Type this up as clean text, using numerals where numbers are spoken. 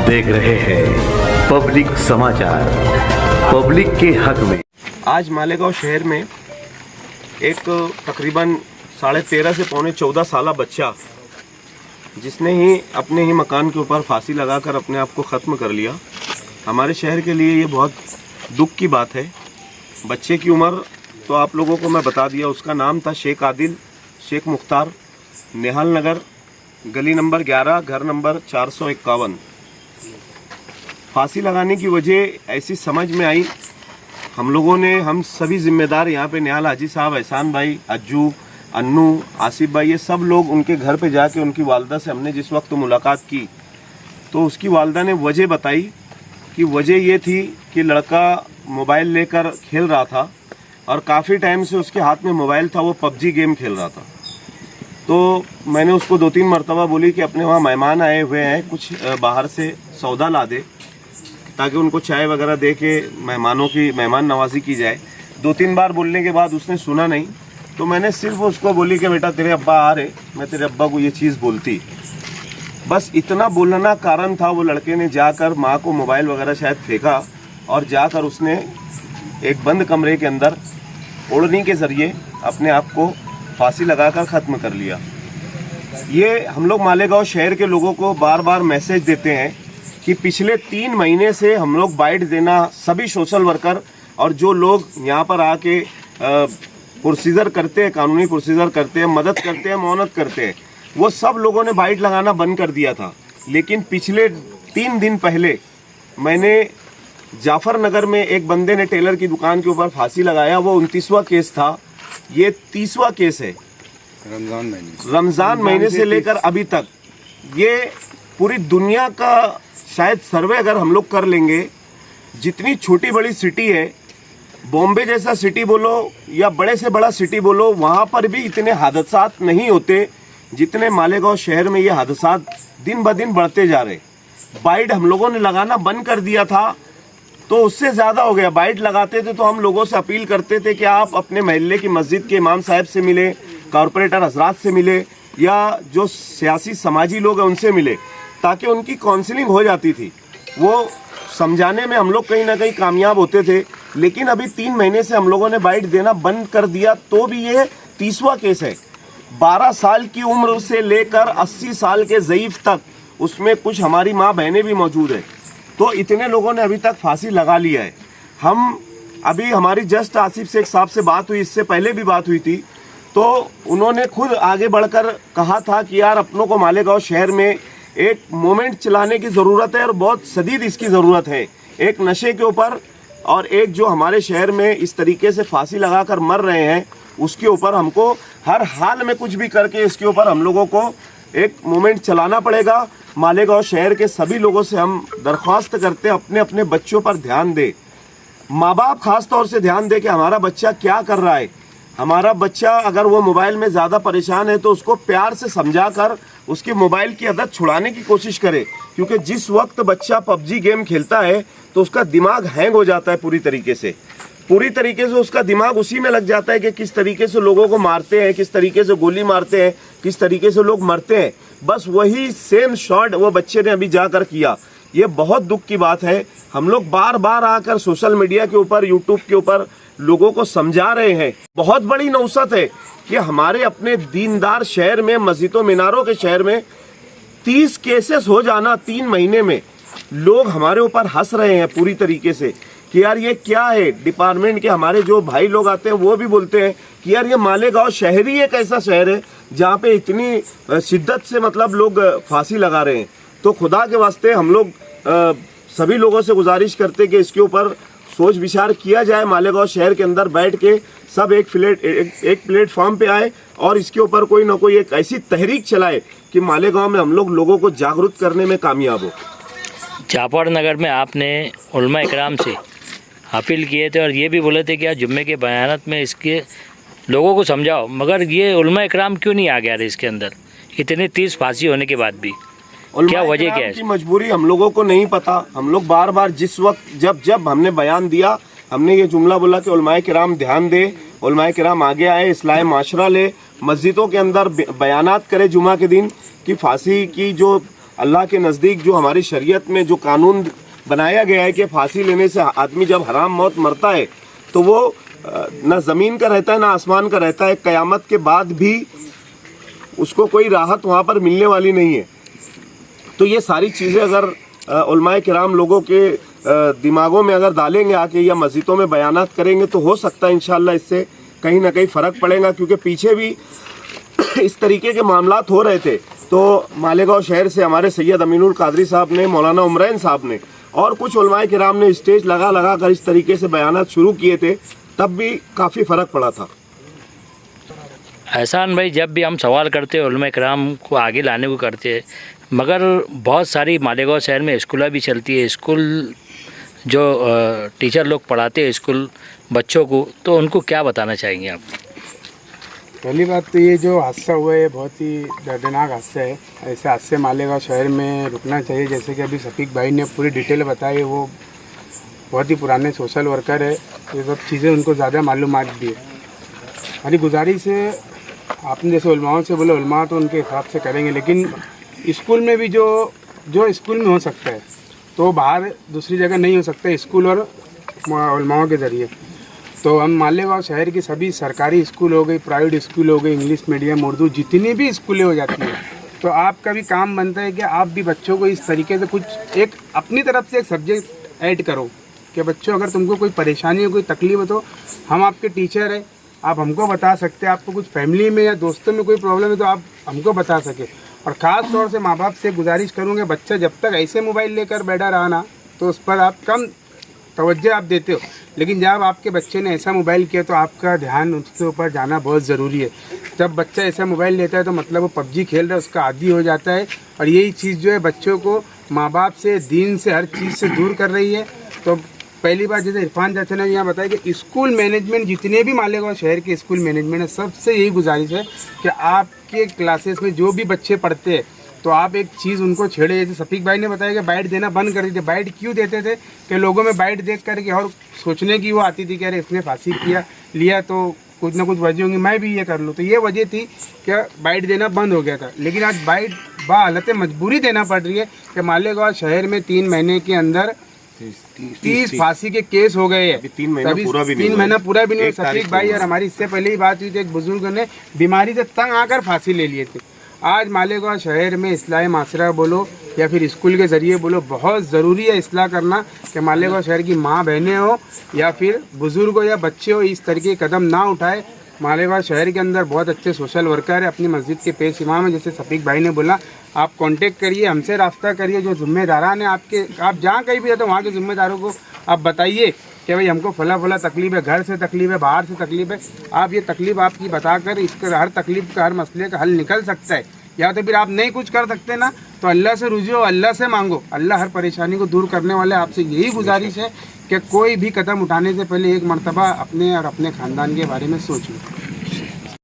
देख रहे हैं पब्लिक समाचार, पब्लिक के हक में। आज मालेगांव शहर में एक तकरीबन 13.5 से पौने 14 साल बच्चा जिसने ही अपने ही मकान के ऊपर फांसी लगाकर अपने आप को ख़त्म कर लिया, हमारे शहर के लिए ये बहुत दुख की बात है। बच्चे की उम्र तो आप लोगों को मैं बता दिया, उसका नाम था शेख आदिल शेख मुख्तार, नेहाल नगर, गली नंबर 11, घर नंबर 451। फांसी लगाने की वजह ऐसी समझ में आई, हम लोगों ने, हम सभी जिम्मेदार यहाँ पे निहाल हाजी साहब, एहसान भाई, अज्जू, अन्नू, आसिफ भाई, ये सब लोग उनके घर पे जाके उनकी वालदा से हमने जिस वक्त मुलाकात की तो उसकी वालदा ने वजह बताई कि वजह ये थी कि लड़का मोबाइल लेकर खेल रहा था और काफ़ी टाइम से उसके हाथ में मोबाइल था, वो पबजी गेम खेल रहा था। तो मैंने उसको 2-3 मरतबा बोली कि अपने वहाँ मेहमान आए हुए हैं, कुछ बाहर से सौदा ला दे ताकि उनको चाय वगैरह दे के मेहमानों की मेहमान नवाजी की जाए। 2-3 बार बोलने के बाद उसने सुना नहीं, तो मैंने सिर्फ उसको बोली कि बेटा तेरे अब्बा आ रहे, मैं तेरे अब्बा को ये चीज़ बोलती। बस इतना बोलना कारण था। वो लड़के ने जाकर माँ को मोबाइल वगैरह शायद फेंका और जाकर उसने एक बंद कमरे के अंदर ओढ़नी के ज़रिए अपने आप को फांसी लगाकर ख़त्म कर लिया। ये हम लोग मालेगांव शहर के लोगों को बार बार मैसेज देते हैं कि पिछले 3 महीने से हम लोग बाइट देना, सभी सोशल वर्कर और जो लोग यहाँ पर आके प्रोसीजर करते हैं, कानूनी प्रोसीजर करते हैं, मदद करते हैं, मौनत करते हैं, वो सब लोगों ने बाइट लगाना बंद कर दिया था। लेकिन पिछले 3 दिन पहले मैंने जाफर नगर में एक बंदे ने टेलर की दुकान के ऊपर फांसी लगाया। वो 29वां केस था, ये 30वां केस है। रमज़ान महीने से लेकर अभी तक ये पूरी दुनिया का शायद सर्वे अगर हम लोग कर लेंगे, जितनी छोटी बड़ी सिटी है, बॉम्बे जैसा सिटी बोलो या बड़े से बड़ा सिटी बोलो, वहाँ पर भी इतने हादसात नहीं होते जितने मालेगांव शहर में ये हादसात दिन ब दिन बढ़ते जा रहे। बाइट हम लोगों ने लगाना बंद कर दिया था तो उससे ज़्यादा हो गया। बाइट लगाते थे तो हम लोगों से अपील करते थे कि आप अपने महल्ले की मस्जिद के इमाम साहब से मिले, कॉरपोरेटर हजरात से मिले या जो सियासी समाजी लोग हैं उनसे मिले, ताकि उनकी काउंसलिंग हो जाती थी। वो समझाने में हम लोग कहीं ना कहीं कामयाब होते थे। लेकिन अभी 3 महीने से हम लोगों ने बाइट देना बंद कर दिया, तो भी ये 30वां केस है। 12 साल की उम्र से लेकर 80 साल के ज़ईफ़ तक, उसमें कुछ हमारी माँ बहनें भी मौजूद है। तो इतने लोगों ने अभी तक फांसी लगा लिया है। हम अभी हमारी जस्ट आसिफ शेख साहब से बात हुई, इससे पहले भी बात हुई थी, तो उन्होंने खुद आगे बढ़कर कहा था कि यार अपनों को मालेगांव शहर में एक मोमेंट चलाने की ज़रूरत है और बहुत शदीद इसकी ज़रूरत है, एक नशे के ऊपर और एक जो हमारे शहर में इस तरीके से फांसी लगाकर मर रहे हैं उसके ऊपर हमको हर हाल में कुछ भी करके इसके ऊपर हम लोगों को एक मोमेंट चलाना पड़ेगा। मालेगांव शहर के सभी लोगों से हम दरख्वास्त करते हैं अपने अपने बच्चों पर ध्यान दे, माँ बाप खास तौर से ध्यान दे कि हमारा बच्चा क्या कर रहा है। हमारा बच्चा अगर वो मोबाइल में ज़्यादा परेशान है तो उसको प्यार से समझा कर उसकी मोबाइल की आदत छुड़ाने की कोशिश करे, क्योंकि जिस वक्त बच्चा पबजी गेम खेलता है तो उसका दिमाग हैंग हो जाता है पूरी तरीके से उसका दिमाग उसी में लग जाता है कि किस तरीके से लोगों को मारते हैं, किस तरीके से गोली मारते हैं, किस तरीके से लोग मरते हैं। बस वही सेम शॉट वो बच्चे ने अभी जाकर किया। ये बहुत दुख की बात है। हम लोग बार बार आकर सोशल मीडिया के ऊपर, यूट्यूब के ऊपर लोगों को समझा रहे हैं। बहुत बड़ी नौसत है कि हमारे अपने दीनदार शहर में, मस्जिदों मीनारों के शहर में 30 केसेस हो जाना 3 महीने में। लोग हमारे ऊपर हंस रहे हैं पूरी तरीके से कि यार ये क्या है। डिपार्टमेंट के हमारे जो भाई लोग आते हैं वो भी बोलते हैं कि यार ये मालेगांव शहर ही एक ऐसा शहर है जहाँ पे इतनी शिद्दत से मतलब लोग फांसी लगा रहे हैं। तो खुदा के वास्ते हम लोग सभी लोगों से गुजारिश करते हैं कि इसके ऊपर सोच विचार किया जाए। मालेगांव शहर के अंदर बैठ के सब एक प्लेटफॉर्म पे आए और इसके ऊपर कोई ना कोई एक ऐसी तहरीक चलाए कि मालेगांव में हम लोग लोगों को जागरूक करने में कामयाब हो। जाफर नगर में आपने उलमा इकराम से अपील किए थे और ये भी बोले थे कि आज जुम्मे के बयानात में इसके लोगों को समझाओ, मगर ये उलमा इकराम क्यों नहीं आ गया था इसके अंदर इतनी 30 फांसी होने के बाद भी? क्या वजह क्या है इसकी? मजबूरी हम लोगों को नहीं पता। हम लोग बार बार जिस वक्त जब हमने बयान दिया, हमने ये जुमला बोला कि उलमाए किराम ध्यान दे, उलमाए किराम आगे आए, इस्लाह माशरा ले, मस्जिदों के अंदर बयानात करे जुमा के दिन कि फांसी की जो अल्लाह के नज़दीक जो हमारी शरीयत में जो कानून बनाया गया है कि फांसी लेने से आदमी जब हराम मौत मरता है तो वो न ज़मीन का रहता है ना आसमान का रहता है, क़यामत के बाद भी उसको कोई राहत वहाँ पर मिलने वाली नहीं है। तो ये सारी चीज़ें अगर उलमाए किराम लोगों के दिमागों में अगर डालेंगे आके या मस्जिदों में बयानात करेंगे तो हो सकता है इंशाअल्लाह इससे कहीं ना कहीं फ़र्क पड़ेगा, क्योंकि पीछे भी इस तरीके के मामलात हो रहे थे। तो मालेगांव शहर से हमारे सैयद अमीनुल कादरी साहब ने, मौलाना उमरैन साहब ने और कुछ उलमाए किराम ने स्टेज लगा कर इस तरीके से बयानात शुरू किए थे, तब भी काफ़ी फ़र्क पड़ा था। एहसान भाई, जब भी हम सवाल करते हैं उलमा किराम को आगे लाने को करते हैं, मगर बहुत सारी मालेगांव शहर में स्कूलें भी चलती है, स्कूल जो टीचर लोग पढ़ाते हैं स्कूल बच्चों को, तो उनको क्या बताना चाहेंगे आप? पहली बात तो ये जो हादसा हुआ है बहुत ही दर्दनाक हादसा है। ऐसे हादसे मालेगांव शहर में रुकना चाहिए। जैसे कि अभी सफीक भाई ने पूरी डिटेल बताई, वो बहुत ही पुराने सोशल वर्कर है, ये सब चीज़ें उनको ज़्यादा मालूमात भी है। हमारी गुजारिश है, आपने जैसे उलमाओं से बोले, उलमा तो उनके हिसाब से करेंगे, लेकिन स्कूल में भी जो स्कूल में हो सकता है तो बाहर दूसरी जगह नहीं हो सकता, स्कूल और उलमाओं के ज़रिए। तो हम मालेगांव शहर की सभी सरकारी स्कूल हो गई, प्राइवेट स्कूल हो गई, इंग्लिश मीडियम, उर्दू, जितनी भी स्कूलें हो जाती हैं, तो आपका भी काम बनता है कि आप भी बच्चों को इस तरीके से कुछ एक अपनी तरफ से एक सब्जेक्ट ऐड करो कि बच्चों अगर तुमको कोई परेशानी हो, कोई तकलीफ हो तो हम आपके टीचर हैं, आप हमको बता सकते हैं। आपको कुछ फैमिली में या दोस्तों में कोई प्रॉब्लम है तो आप हमको बता सके। और ख़ास तौर से माँ बाप से गुजारिश करूँगे, बच्चा जब तक ऐसे मोबाइल लेकर बैठा रहा ना तो उस पर आप कम तवज्जो आप देते हो, लेकिन जब आपके बच्चे ने ऐसा मोबाइल किया तो आपका ध्यान उसके ऊपर जाना बहुत ज़रूरी है। जब बच्चा ऐसा मोबाइल लेता है तो मतलब वो पबजी खेल रहा है, उसका आदी हो जाता है, और यही चीज़ जो है बच्चों को माँ बाप से, दीन से, हर चीज़ से दूर कर रही है। तो पहली बात जैसे इरफान चाचा ने यहाँ बताया कि स्कूल मैनेजमेंट, जितने भी मालेगांव शहर के स्कूल मैनेजमेंट है, सबसे यही गुजारिश है कि आपके क्लासेस में जो भी बच्चे पढ़ते हैं तो आप एक चीज़ उनको छेड़े। जैसे सफीक भाई ने बताया कि बाइट देना बंद कर दीजिए। बाइट क्यों देते थे कि लोगों में बाइट देख करके और सोचने की वो आती थी कि अरे इसने फांसी लिया तो कुछ ना कुछ वजह होंगी, मैं भी ये कर लूँ। तो ये वजह थी कि बाइट देना बंद हो गया था, लेकिन आज बाइट हालत मजबूरी देना पड़ रही है कि मालेगांव शहर में 3 महीने के अंदर 30 फांसी के केस हो गए हैं। 3 महीना पूरा भी नहीं। सफीक भाई और हमारी इससे पहले ही बात हुई थी, एक बुजुर्ग ने बीमारी से तंग आकर फांसी ले लिए थे। आज मालेगांव शहर में इस्लाही माशरा बोलो या फिर स्कूल के ज़रिए बोलो, बहुत ज़रूरी है इस्लाह करना कि मालेगांव शहर की माँ बहनें हो या फिर बुज़ुर्ग हो या बच्चे हो, इस तरीके के कदम ना उठाए। मालेगांव शहर के अंदर बहुत अच्छे सोशल वर्कर है, अपनी मस्जिद के पेश इमाम है। जैसे सफीक भाई ने बोला, आप कांटेक्ट करिए, हमसे रास्ता करिए। जो जिम्मेदारान है आपके, आप जहाँ कहीं भी जाते हो वहाँ के जिम्मेदारों को आप बताइए कि भाई हमको फला तकलीफ़ है, घर से तकलीफ़ है, बाहर से तकलीफ़ है। आप ये तकलीफ़ आपकी बताकर इसका हर तकलीफ़ का, हर मसले का हल निकल सकता है। या तो फिर आप नहीं कुछ कर सकते ना तो अल्लाह से रुझो, अल्लाह से मांगो, अल्लाह हर परेशानी को दूर करने वाले। आपसे यही गुजारिश है कि कोई भी कदम उठाने से पहले एक मरतबा अपने और अपने ख़ानदान के बारे में सोचो।